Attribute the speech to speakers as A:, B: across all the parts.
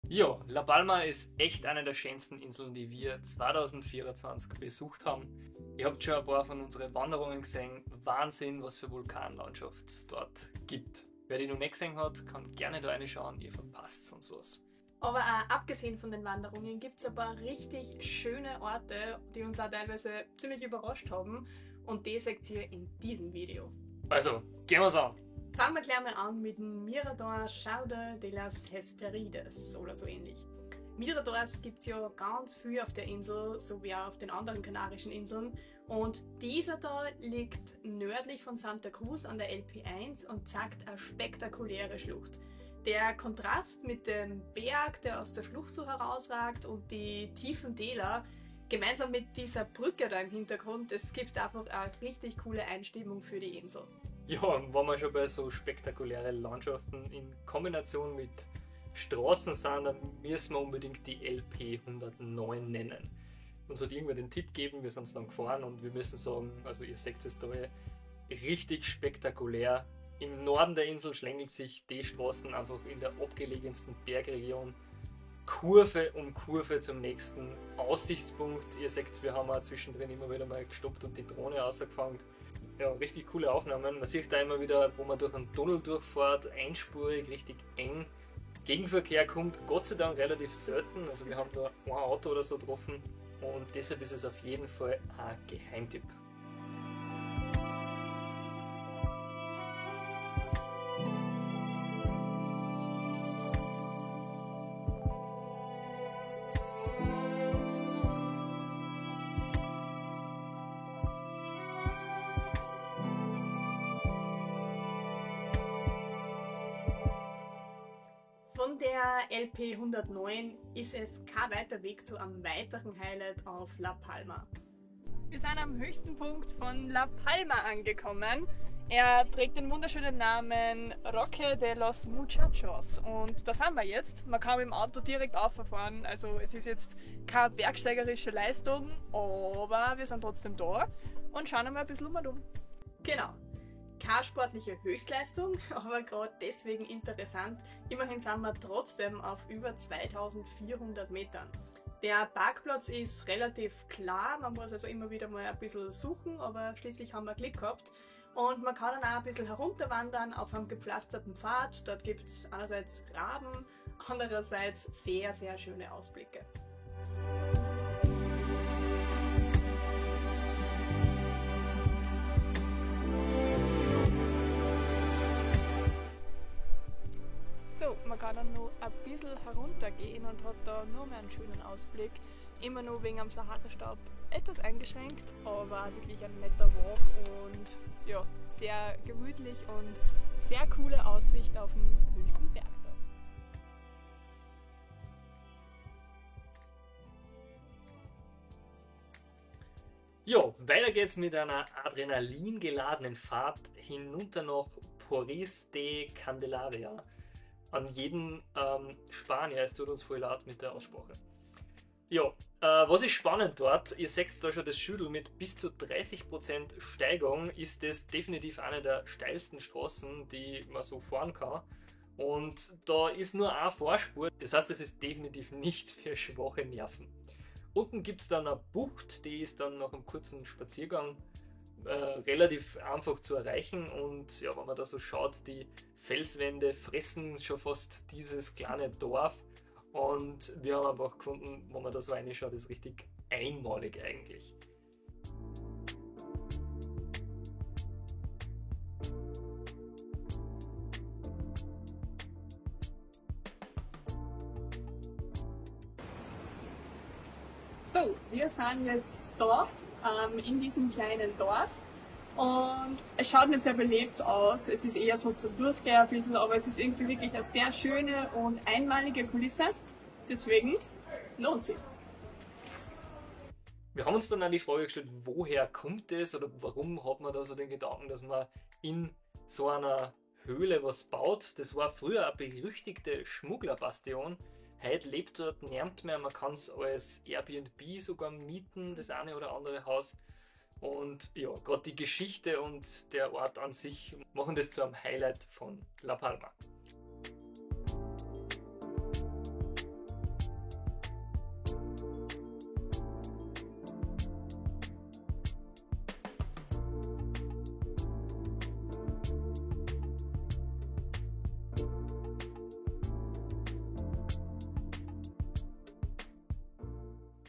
A: Ja, La Palma ist echt eine der schönsten Inseln, die wir 2024 besucht haben. Ihr habt schon ein paar von unseren Wanderungen gesehen. Wahnsinn, was für Vulkanlandschaft es dort gibt. Wer die noch nicht gesehen hat, kann gerne da reinschauen, ihr verpasst sonst was.
B: Aber auch abgesehen von den Wanderungen gibt es ein paar richtig schöne Orte, die uns auch teilweise ziemlich überrascht haben. Und die seht ihr in diesem Video.
A: Also, gehen wir's an.
B: Fangen wir gleich mal an mit dem Mirador Chaude de las Hesperides oder so ähnlich. Miradors gibt es ja ganz viel auf der Insel, sowie auch auf den anderen Kanarischen Inseln. Und dieser da liegt nördlich von Santa Cruz an der LP1 und zeigt eine spektakuläre Schlucht. Der Kontrast mit dem Berg, der aus der Schlucht so herausragt, und die tiefen Täler, gemeinsam mit dieser Brücke da im Hintergrund, es gibt einfach eine richtig coole Einstimmung für die Insel.
A: Ja, und wenn wir schon bei so spektakulären Landschaften in Kombination mit Straßen sind, dann müssen wir unbedingt die LP 109 nennen. Uns hat irgendwer den Tipp gegeben, wir sind dann gefahren und wir müssen sagen, also ihr seht es da, richtig spektakulär. Im Norden der Insel schlängelt sich die Straßen einfach in der abgelegensten Bergregion Kurve um Kurve zum nächsten Aussichtspunkt. Ihr seht, wir haben auch zwischendrin immer wieder mal gestoppt und die Drohne rausgefangen. Ja, richtig coole Aufnahmen. Man sieht da immer wieder, wo man durch einen Tunnel durchfährt, einspurig, richtig eng. Gegenverkehr kommt Gott sei Dank relativ selten. Also wir haben nur ein Auto oder so getroffen und deshalb ist es auf jeden Fall ein Geheimtipp.
B: Von der LP 109 ist es kein weiter Weg zu einem weiteren Highlight auf La Palma. Wir sind am höchsten Punkt von La Palma angekommen. Er trägt den wunderschönen Namen Roque de los Muchachos und da sind wir jetzt. Man kann mit dem Auto direkt auffahren, also es ist jetzt keine bergsteigerische Leistung, aber wir sind trotzdem da und schauen einmal ein bisschen um. Genau. Keine sportliche Höchstleistung, aber gerade deswegen interessant. Immerhin sind wir trotzdem auf über 2400 Metern. Der Parkplatz ist relativ klar, man muss also immer wieder mal ein bisschen suchen, aber schließlich haben wir Glück gehabt. Und man kann dann auch ein bisschen herunterwandern auf einem gepflasterten Pfad. Dort gibt es einerseits Graben, andererseits sehr, sehr schöne Ausblicke. So, man kann dann noch ein bisschen heruntergehen und hat da nur mehr einen schönen Ausblick. Immer nur wegen am Sahara-Staub etwas eingeschränkt, aber wirklich ein netter Walk und ja, sehr gemütlich und sehr coole Aussicht auf den höchsten Berg da.
A: Ja, weiter geht's mit einer adrenalingeladenen Fahrt hinunter nach Porris de Candelaria. An jeden Spanier, es tut uns voll leid mit der Aussprache. Ja, was ist spannend dort? Ihr seht da schon das Schüttel mit bis zu 30% Steigung ist das definitiv eine der steilsten Straßen, die man so fahren kann. Und da ist nur eine Vorspur, das heißt, es ist definitiv nichts für schwache Nerven. Unten gibt es dann eine Bucht, die ist dann nach einem kurzen Spaziergang relativ einfach zu erreichen und ja, wenn man da so schaut, die Felswände fressen schon fast dieses kleine Dorf und wir haben einfach gefunden, wenn man da so reinschaut, ist richtig einmalig eigentlich.
B: So, wir sind jetzt da in diesem kleinen Dorf und es schaut nicht sehr belebt aus. Es ist eher so zum Durchgehen ein bisschen, aber es ist irgendwie wirklich eine sehr schöne und einmalige Kulisse. Deswegen lohnt sich.
A: Wir haben uns dann auch die Frage gestellt, woher kommt es oder warum hat man da so den Gedanken, dass man in so einer Höhle was baut. Das war früher eine berüchtigte Schmugglerbastion. Heute lebt dort niemand mehr, man kann es als Airbnb sogar mieten, das eine oder andere Haus. Und ja, gerade die Geschichte und der Ort an sich machen das zu einem Highlight von La Palma.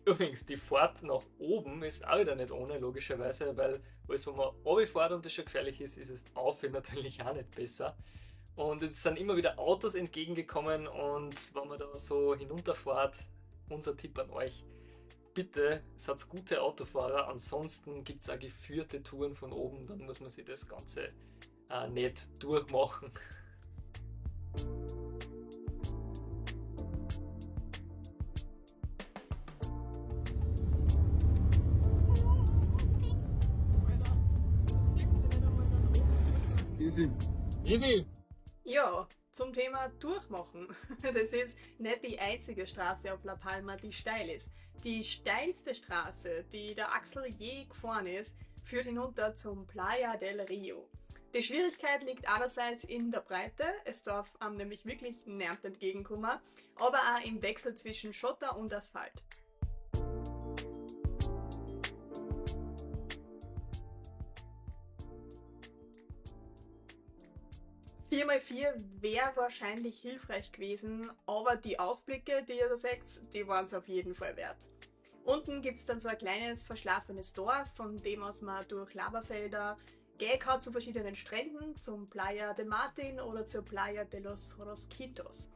A: Übrigens, die Fahrt nach oben ist auch wieder nicht ohne, logischerweise, weil alles, wo man runterfährt und das schon gefährlich ist, ist es auf natürlich auch nicht besser. Und es sind immer wieder Autos entgegengekommen und wenn man da so hinunterfährt, unser Tipp an euch, bitte seid gute Autofahrer, ansonsten gibt es auch geführte Touren von oben, dann muss man sich das Ganze nicht durchmachen.
C: Easy.
A: Easy!
B: Ja, zum Thema Durchmachen. Das ist nicht die einzige Straße auf La Palma, die steil ist. Die steilste Straße, die der Axel je gefahren ist, führt hinunter zum Playa del Rio. Die Schwierigkeit liegt einerseits in der Breite, es darf einem nämlich wirklich niemand entgegenkommen, aber auch im Wechsel zwischen Schotter und Asphalt. Viermal vier wäre wahrscheinlich hilfreich gewesen, aber die Ausblicke, die ihr da seht, die waren es auf jeden Fall wert. Unten gibt es dann so ein kleines verschlafenes Dorf, von dem aus man durch Lavafelder gehen kann zu verschiedenen Stränden, zum Playa de Martin oder zur Playa de los Rosquitos.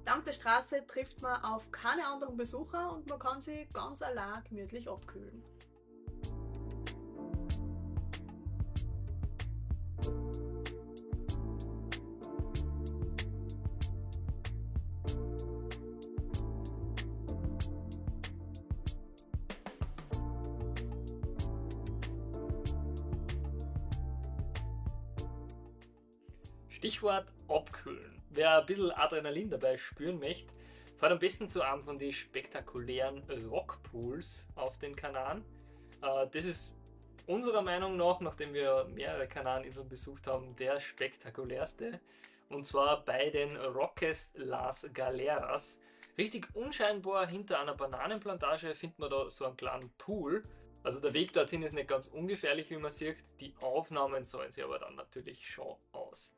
B: Dank der Straße trifft man auf keine anderen Besucher und man kann sie ganz allein gemütlich abkühlen.
A: Stichwort abkühlen. Wer ein bisschen Adrenalin dabei spüren möchte, fährt am besten zu einem von den spektakulären Rockpools auf den Kanaren. Das ist unserer Meinung nach, nachdem wir mehrere Kanareninseln besucht haben, der spektakulärste. Und zwar bei den Roques Las Galeras. Richtig unscheinbar hinter einer Bananenplantage findet man da so einen kleinen Pool. Also der Weg dorthin ist nicht ganz ungefährlich, wie man sieht. Die Aufnahmen zahlen sich aber dann natürlich schon aus.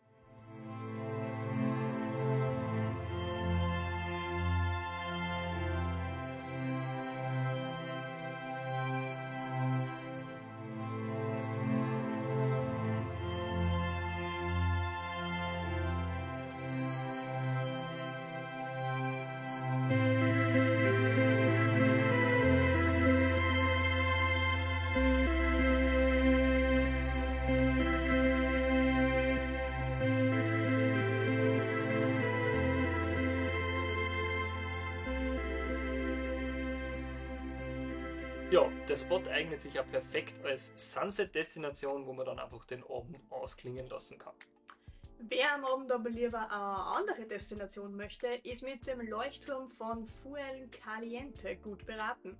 A: Ja, der Spot eignet sich ja perfekt als Sunset-Destination, wo man dann einfach den Abend ausklingen lassen kann.
B: Wer am Abend aber lieber eine andere Destination möchte, ist mit dem Leuchtturm von Fuencaliente gut beraten.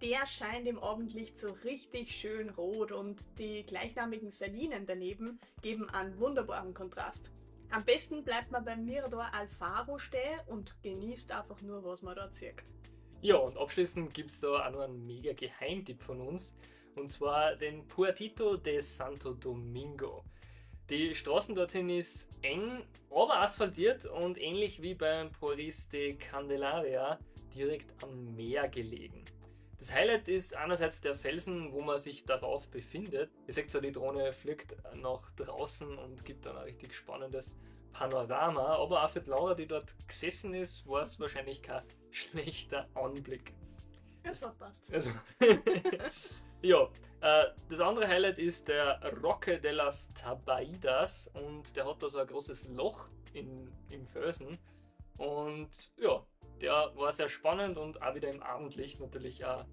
B: Der scheint im Abendlicht so richtig schön rot und die gleichnamigen Salinen daneben geben einen wunderbaren Kontrast. Am besten bleibt man beim Mirador Alfaro stehen und genießt einfach nur, was man dort sieht.
A: Ja, und abschließend gibt es da auch noch einen mega Geheimtipp von uns, und zwar den Puertito de Santo Domingo. Die Straßen dorthin ist eng, aber asphaltiert und ähnlich wie beim Porris de Candelaria direkt am Meer gelegen. Das Highlight ist einerseits der Felsen, wo man sich darauf befindet. Ihr seht ja, die Drohne fliegt nach draußen und gibt dann ein richtig spannendes Panorama, aber auch für die Laura, die dort gesessen ist, war es wahrscheinlich kein schlechter Anblick.
B: Das hat passt.
A: Also, ja, das andere Highlight ist der Roque de las Tabaidas und der hat da so ein großes Loch im Felsen und ja, der war sehr spannend und auch wieder im Abendlicht natürlich ein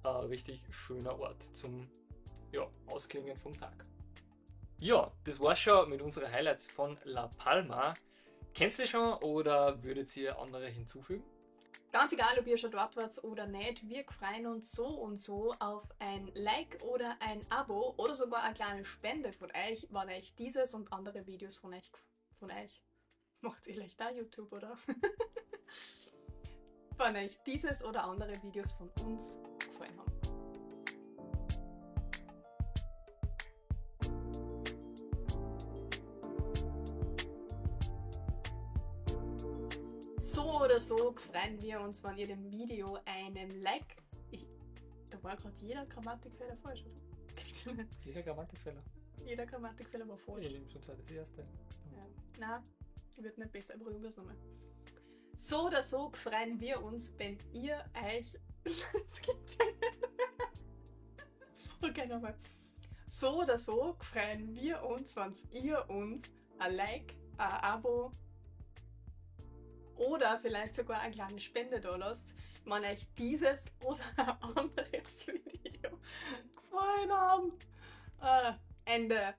A: richtig schöner Ort zum Ausklingen vom Tag. Ja, das war's schon mit unseren Highlights von La Palma. Kennst du schon oder würdet ihr andere hinzufügen?
B: Ganz egal, ob ihr schon dort wart oder nicht, wir freuen uns so und so auf ein Like oder ein Abo oder sogar eine kleine Spende von euch, wenn euch dieses und andere Videos von euch macht ihr leicht da YouTube, oder? wenn euch dieses oder andere Videos von uns gefallen haben. So oder so freuen wir uns, wenn ihr dem Video einen Like... Da war gerade jeder Grammatikfehler falsch, oder? Gibt's ja nicht.
A: Jeder Grammatikfehler.
B: Jeder Grammatikfehler war falsch.
A: Ich nehme schon Zeit, das erste.
B: Ja. Nein, wird nicht besser, aber probieren wir es nochmal. So oder so freuen wir uns, wenn ihr euch... Das gibt's ja nicht. Okay, nochmal. So oder so freuen wir uns, wenn ihr uns ein Like, ein Abo oder vielleicht sogar eine kleine Spende da lasst, wenn euch dieses oder ein anderes Video gefallen haben. Ende.